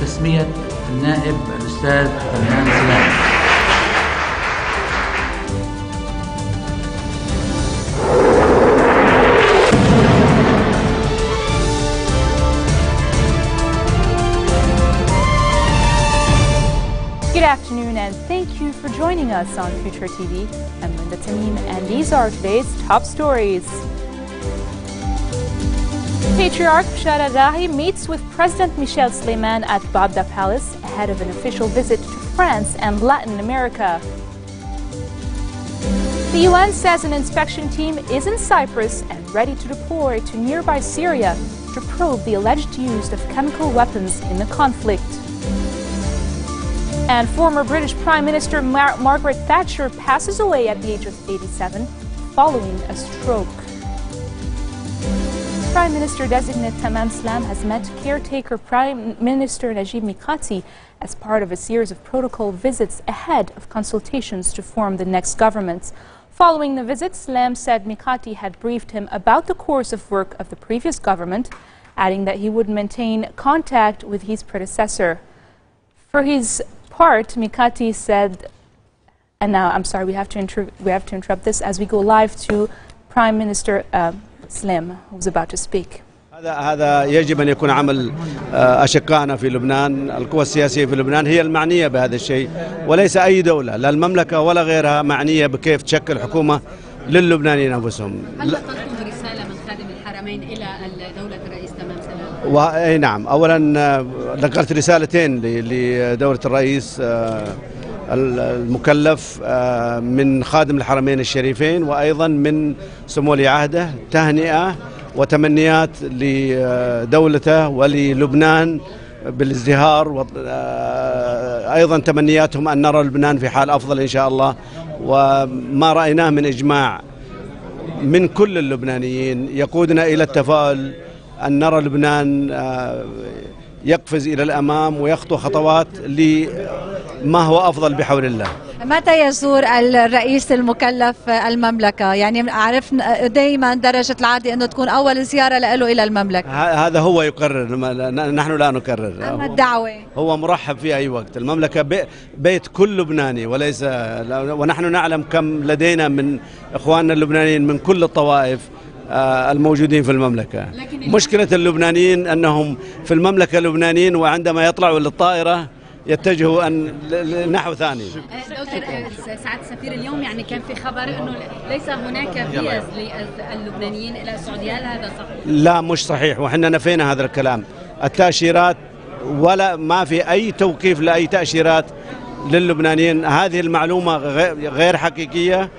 تسمية النائب الأستاذ فنان سلام. Good afternoon and thank you for joining us on Future TV. I'm Linda Tamim and these are today's top stories. Patriarch Bashar al-Rahi meets with President Michel Sleiman at Babda Palace ahead of an official visit to France and Latin America. The UN says an inspection team is in Cyprus and ready to deploy to nearby Syria to probe the alleged use of chemical weapons in the conflict. And former British Prime Minister Margaret Thatcher passes away at the age of 87 following a stroke. Prime Minister-designate Tamam Slam has met caretaker Prime Minister Najib Mikati as part of a series of protocol visits ahead of consultations to form the next government. Following the visit, Slam said Mikati had briefed him about the course of work of the previous government, adding that he would maintain contact with his predecessor. For his part, Mikati said, and now I'm sorry, we have to interrupt this as we go live to Prime Minister Slim, who's about to speak. هذا يجب أن يكون عمل أشقائنا في لبنان. القوى السياسية في لبنان هي المعنية بهذا الشيء وليس أي دولة، لا المملكة ولا غيرها معنية بكيف تشكل حكومة للبنانيين أنفسهم. هل لقيتم رسالة من خادم الحرمين إلى دولة الرئيس تمام سلام؟ أي نعم، أولا نقلت رسالتين لدولة الرئيس المكلف من خادم الحرمين الشريفين وأيضا من سمو ولي عهده تهنئة وتمنيات لدولته وللبنان بالازدهار، أيضا تمنياتهم أن نرى لبنان في حال أفضل إن شاء الله. وما رأيناه من إجماع من كل اللبنانيين يقودنا إلى التفاؤل أن نرى لبنان يقفز إلى الأمام ويخطو خطوات لما هو أفضل بحول الله. متى يزور الرئيس المكلف المملكة؟ يعني عرفنا دائما درجة العادة أنه تكون أول زيارة له إلى المملكة. هذا هو يقرر، نحن لا نقرر. أما الدعوة هو مرحب في أي وقت. المملكة بيت كل لبناني وليس، ونحن نعلم كم لدينا من إخواننا اللبنانيين من كل الطوائف الموجودين في المملكة. مشكلة اللبنانيين أنهم في المملكة لبنانيين وعندما يطلعوا للطائرة يتجهوا نحو ثاني. سعادة السفير، اليوم يعني كان في خبر أنه ليس هناك فيز للبنانيين إلى السعودية، هل هذا صحيح؟ لا مش صحيح، وحنا نفينا هذا الكلام. التأشيرات ولا ما في أي توقيف لأي تأشيرات للبنانيين، هذه المعلومة غير حقيقية،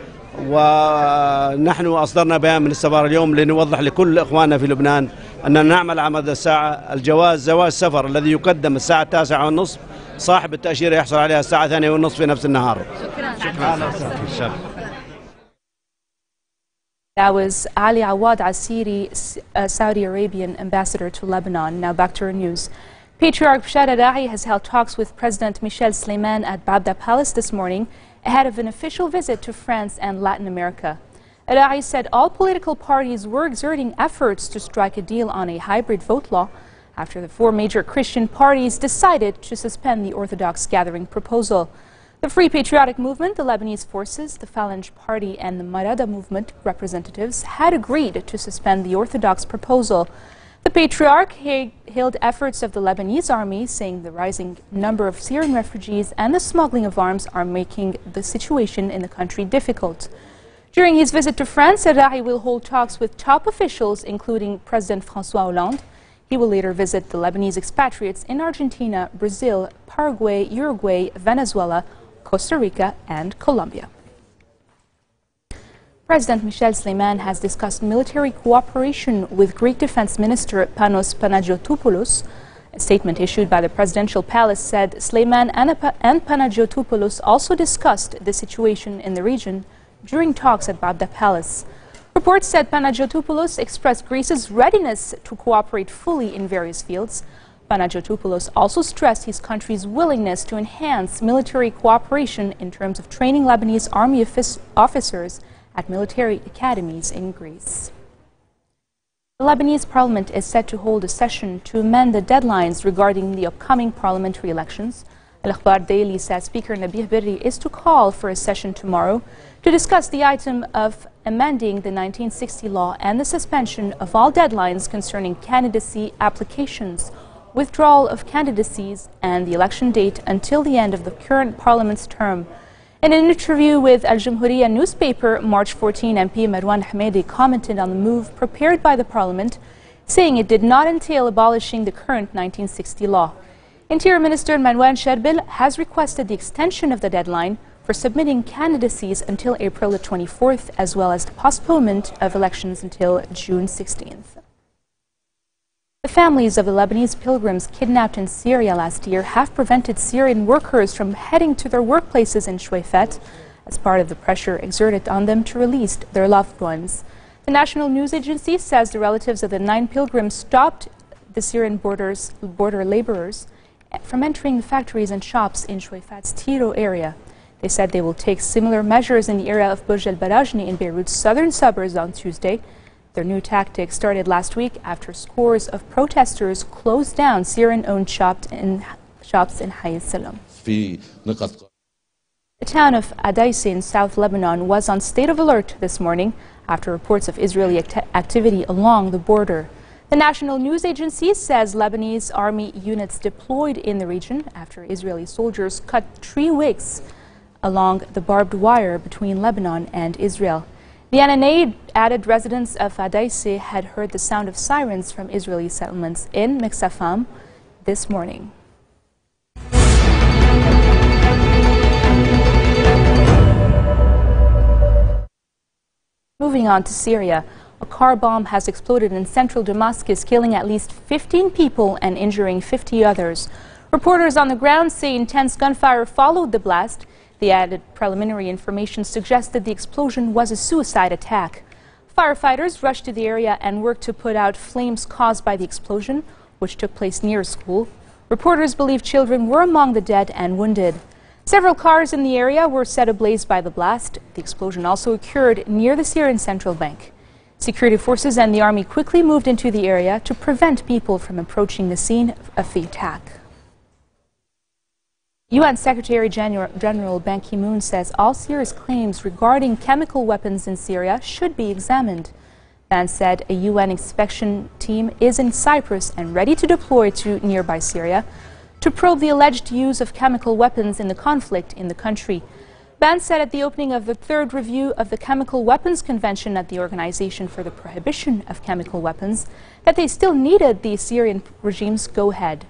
ونحن أصدرنا بيان من السفارة اليوم لنوضح لكل إخواننا في لبنان أننا نعمل على مدى الساعة. الجواز زواج سفر الذي يقدم الساعة 9:30 صاحب التأشيرة يحصل عليها الساعة 2:30 في نفس النهار. شكرا. That was Ali Awad Asiri, Saudi Arabian ambassador to Lebanon. Now back to our news. Patriarch Bashar al-Rahi has held talks with President Michel Sleiman at Babda Palace this morning ahead of an official visit to France and Latin America. Al-Rahi said all political parties were exerting efforts to strike a deal on a hybrid vote law after the four major Christian parties decided to suspend the Orthodox gathering proposal. The Free Patriotic Movement, the Lebanese Forces, the Phalange Party and the Marada Movement representatives had agreed to suspend the Orthodox proposal. The Patriarch hailed efforts of the Lebanese army, saying the rising number of Syrian refugees and the smuggling of arms are making the situation in the country difficult. During his visit to France, al-Rahi will hold talks with top officials, including President François Hollande. He will later visit the Lebanese expatriates in Argentina, Brazil, Paraguay, Uruguay, Venezuela, Costa Rica, and Colombia. President Michel Sleiman has discussed military cooperation with Greek Defense Minister Panos Panagiotopoulos. A statement issued by the presidential palace said Sleiman and Panagiotopoulos also discussed the situation in the region during talks at Babda Palace. Reports said Panagiotopoulos expressed Greece's readiness to cooperate fully in various fields. Panagiotopoulos also stressed his country's willingness to enhance military cooperation in terms of training Lebanese army officers at military academies in Greece. The Lebanese parliament is set to hold a session to amend the deadlines regarding the upcoming parliamentary elections. Al-Akhbar Daily says Speaker Nabih Berri is to call for a session tomorrow to discuss the item of amending the 1960 law and the suspension of all deadlines concerning candidacy applications, withdrawal of candidacies, and the election date until the end of the current parliament's term. In an interview with Al Jamhuriya newspaper, March 14, MP Marwan Hamedi commented on the move prepared by the parliament, saying it did not entail abolishing the current 1960 law. Interior Minister Marwan Sherbil has requested the extension of the deadline for submitting candidacies until April the 24th, as well as the postponement of elections until June 16th. The families of the Lebanese pilgrims kidnapped in Syria last year have prevented Syrian workers from heading to their workplaces in Shuwaifat as part of the pressure exerted on them to release their loved ones. The National News Agency says the relatives of the 9 pilgrims stopped the Syrian border laborers from entering the factories and shops in Shuwaifat's Tiro area. They said they will take similar measures in the area of Burj al-Barajni in Beirut's southern suburbs on Tuesday. Their new tactic started last week after scores of protesters closed down Syrian-owned shops in Hayy Salam. The town of Adaisi in South Lebanon was on state of alert this morning after reports of Israeli activity along the border. The National News Agency says Lebanese army units deployed in the region after Israeli soldiers cut tree wigs along the barbed wire between Lebanon and Israel. The NNA added residents of Adaisi had heard the sound of sirens from Israeli settlements in Meksafam this morning. Moving on to Syria, a car bomb has exploded in central Damascus, killing at least 15 people and injuring 50 others. Reporters on the ground say intense gunfire followed the blast. The added preliminary information suggested the explosion was a suicide attack. Firefighters rushed to the area and worked to put out flames caused by the explosion, which took place near a school. Reporters believe children were among the dead and wounded. Several cars in the area were set ablaze by the blast. The explosion also occurred near the Syrian Central Bank. Security forces and the army quickly moved into the area to prevent people from approaching the scene of the attack. UN Secretary General Ban Ki-moon says all Syria's claims regarding chemical weapons in Syria should be examined. Ban said a UN inspection team is in Cyprus and ready to deploy to nearby Syria to probe the alleged use of chemical weapons in the conflict in the country. Ban said at the opening of the 3rd review of the Chemical Weapons Convention at the Organization for the Prohibition of Chemical Weapons that they still needed the Syrian regime's go-ahead.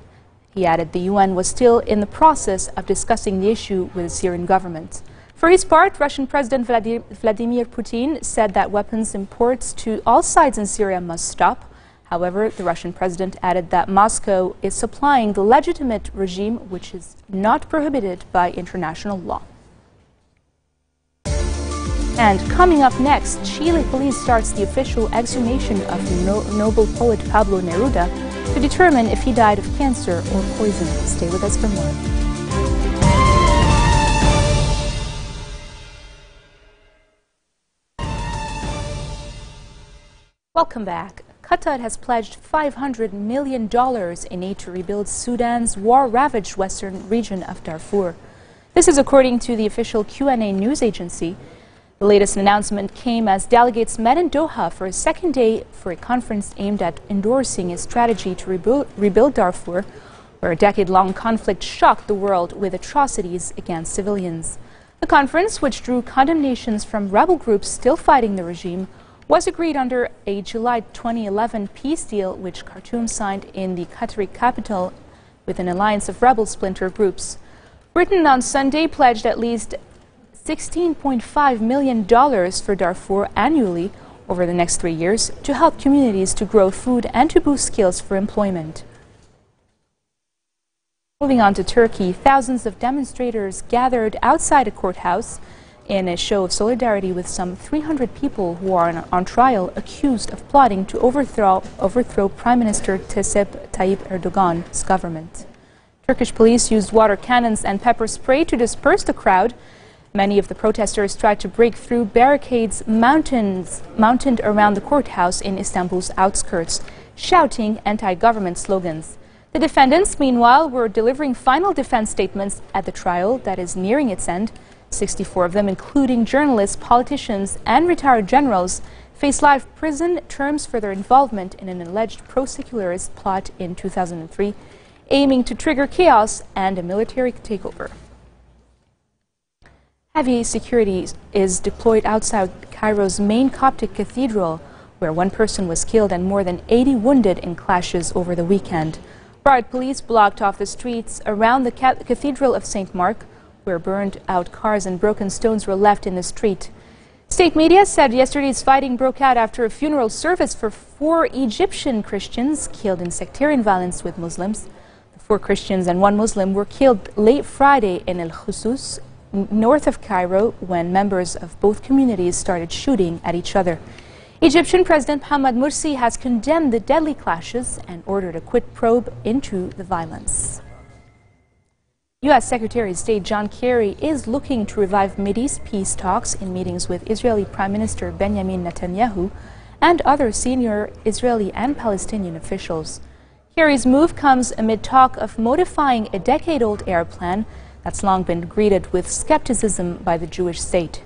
He added the UN was still in the process of discussing the issue with the Syrian government. For his part, Russian President Vladimir Putin said that weapons imports to all sides in Syria must stop. However, the Russian president added that Moscow is supplying the legitimate regime, which is not prohibited by international law. And coming up next, Chile police starts the official exhumation of the Nobel poet Pablo Neruda to determine if he died of cancer or poison. Stay with us for more. Welcome back. Qatar has pledged $500 million in aid to rebuild Sudan's war-ravaged western region of Darfur. This is according to the official Q&A news agency. The latest announcement came as delegates met in Doha for a second day for a conference aimed at endorsing a strategy to rebuild Darfur, where a decade-long conflict shocked the world with atrocities against civilians. The conference, which drew condemnations from rebel groups still fighting the regime, was agreed under a July 2011 peace deal which Khartoum signed in the Qatari capital with an alliance of rebel splinter groups. Britain on Sunday pledged at least $16.5 million for Darfur annually over the next 3 years to help communities to grow food and to boost skills for employment. Moving on to Turkey, thousands of demonstrators gathered outside a courthouse in a show of solidarity with some 300 people who are on trial accused of plotting to overthrow Prime Minister Recep Tayyip Erdogan's government. Turkish police used water cannons and pepper spray to disperse the crowd. Many of the protesters tried to break through barricades mounted around the courthouse in Istanbul's outskirts, shouting anti-government slogans. The defendants, meanwhile, were delivering final defense statements at the trial that is nearing its end. 64 of them, including journalists, politicians, and retired generals, face life prison terms for their involvement in an alleged pro-secularist plot in 2003, aiming to trigger chaos and a military takeover. Heavy security is deployed outside Cairo's main Coptic cathedral, where one person was killed and more than 80 wounded in clashes over the weekend. Riot police blocked off the streets around the Cathedral of St. Mark, where burned-out cars and broken stones were left in the street. State media said yesterday's fighting broke out after a funeral service for 4 Egyptian Christians killed in sectarian violence with Muslims. The 4 Christians and 1 Muslim were killed late Friday in El Khusus, north of Cairo, when members of both communities started shooting at each other. Egyptian President Mohamed Morsi has condemned the deadly clashes and ordered a quick probe into the violence. U.S. Secretary of State John Kerry is looking to revive Mideast peace talks in meetings with Israeli Prime Minister Benjamin Netanyahu and other senior Israeli and Palestinian officials. Kerry's move comes amid talk of modifying a decade-old Arab plan that's long been greeted with skepticism by the Jewish state.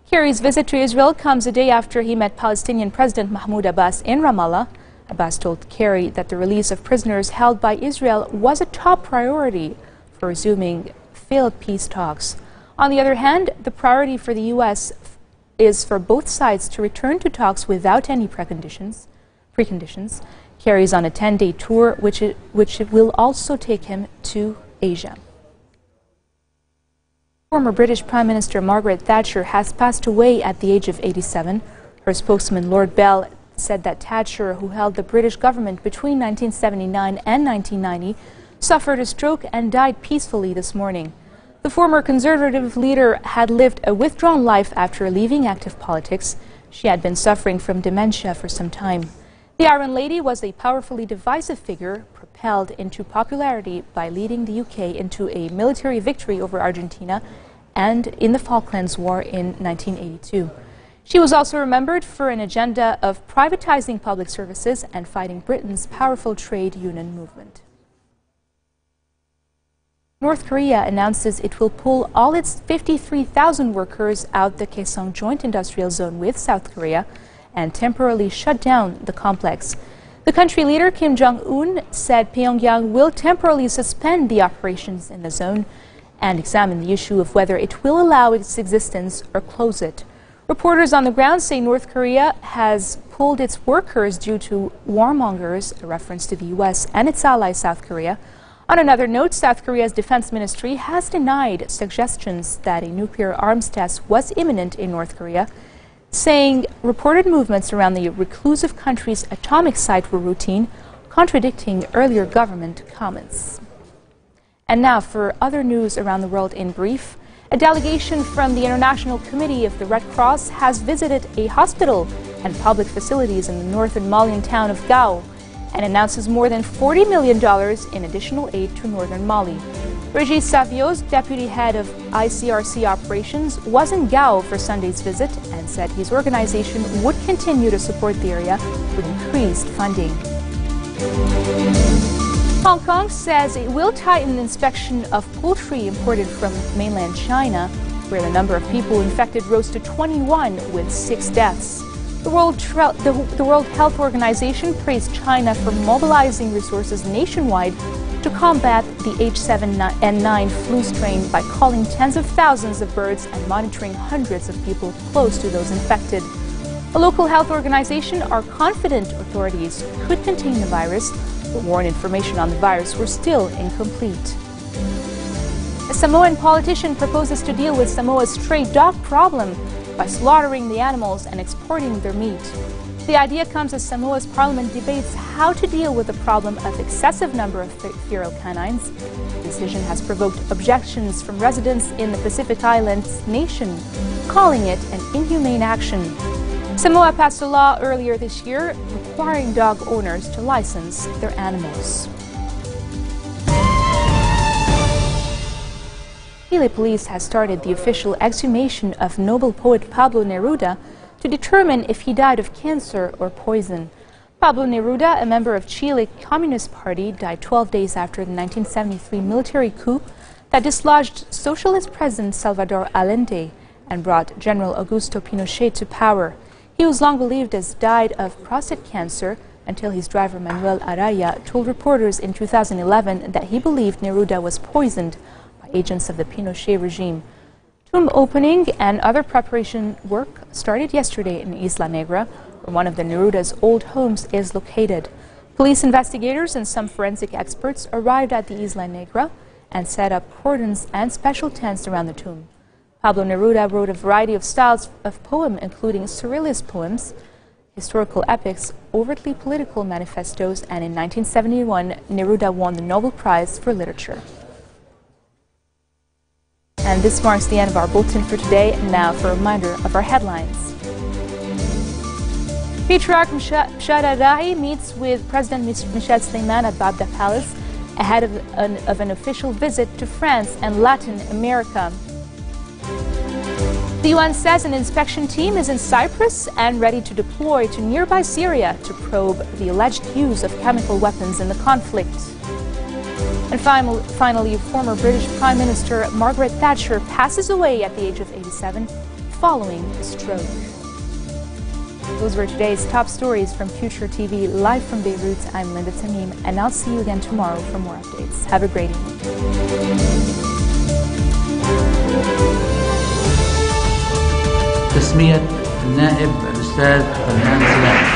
Kerry's visit to Israel comes a day after he met Palestinian President Mahmoud Abbas in Ramallah. Abbas told Kerry that the release of prisoners held by Israel was a top priority for resuming failed peace talks. On the other hand, the priority for the U.S. is for both sides to return to talks without any preconditions. Kerry's on a 10-day tour, which will also take him to Asia. Former British Prime Minister Margaret Thatcher has passed away at the age of 87. Her spokesman, Lord Bell, said that Thatcher, who held the British government between 1979 and 1990, suffered a stroke and died peacefully this morning. The former Conservative leader had lived a withdrawn life after leaving active politics. She had been suffering from dementia for some time. The Iron Lady was a powerfully divisive figure, propelled into popularity by leading the UK into a military victory over Argentina and in the Falklands War in 1982. She was also remembered for an agenda of privatizing public services and fighting Britain's powerful trade union movement. North Korea announces it will pull all its 53,000 workers out the Kaesong Joint Industrial Zone with South Korea and temporarily shut down the complex. The country leader, Kim Jong-un, said Pyongyang will temporarily suspend the operations in the zone and examine the issue of whether it will allow its existence or close it. Reporters on the ground say North Korea has pulled its workers due to warmongers, a reference to the U.S. and its ally South Korea. On another note, South Korea's defense ministry has denied suggestions that a nuclear arms test was imminent in North Korea, saying reported movements around the reclusive country's atomic site were routine, contradicting earlier government comments. And now for other news around the world in brief. A delegation from the International Committee of the Red Cross has visited a hospital and public facilities in the northern Malian town of Gao and announces more than $40 million in additional aid to northern Mali. Regis Savios, deputy head of ICRC operations, was in Gao for Sunday's visit and said his organization would continue to support the area with increased funding. Hong Kong says it will tighten inspection of poultry imported from mainland China, where the number of people infected rose to 21 with 6 deaths. The World Health Organization praised China for mobilizing resources nationwide to combat the H7N9 flu strain by calling tens of thousands of birds and monitoring hundreds of people close to those infected. A local health organization are confident authorities could contain the virus, but warned information on the virus were still incomplete. A Samoan politician proposes to deal with Samoa's stray dog problem by slaughtering the animals and exporting their meat. The idea comes as Samoa's parliament debates how to deal with the problem of excessive number of feral canines. The decision has provoked objections from residents in the Pacific Islands nation, calling it an inhumane action. Samoa passed a law earlier this year requiring dog owners to license their animals. Chile police has started the official exhumation of Nobel poet Pablo Neruda to determine if he died of cancer or poison. Pablo Neruda, a member of Chile Communist Party, died 12 days after the 1973 military coup that dislodged socialist President Salvador Allende and brought General Augusto Pinochet to power. He was long believed as died of prostate cancer until his driver Manuel Araya told reporters in 2011 that he believed Neruda was poisoned by agents of the Pinochet regime. Tomb opening and other preparation work started yesterday in Isla Negra, where one of the Neruda's old homes is located. Police investigators and some forensic experts arrived at the Isla Negra and set up cordons and special tents around the tomb. Pablo Neruda wrote a variety of styles of poem, including surrealist poems, historical epics, overtly political manifestos, and in 1971, Neruda won the Nobel Prize for Literature. And this marks the end of our bulletin for today. And now for a reminder of our headlines. Patriarch Bshara Rahi meets with President Michel Sleiman at Babda Palace ahead of an official visit to France and Latin America. The UN says an inspection team is in Cyprus and ready to deploy to nearby Syria to probe the alleged use of chemical weapons in the conflict. And finally, former British Prime Minister Margaret Thatcher passes away at the age of 87 following a stroke. Those were today's top stories from Future TV, live from Beirut. I'm Linda Tamim, and I'll see you again tomorrow for more updates. Have a great evening. تسمية النائب الأستاذ الفنان سلام.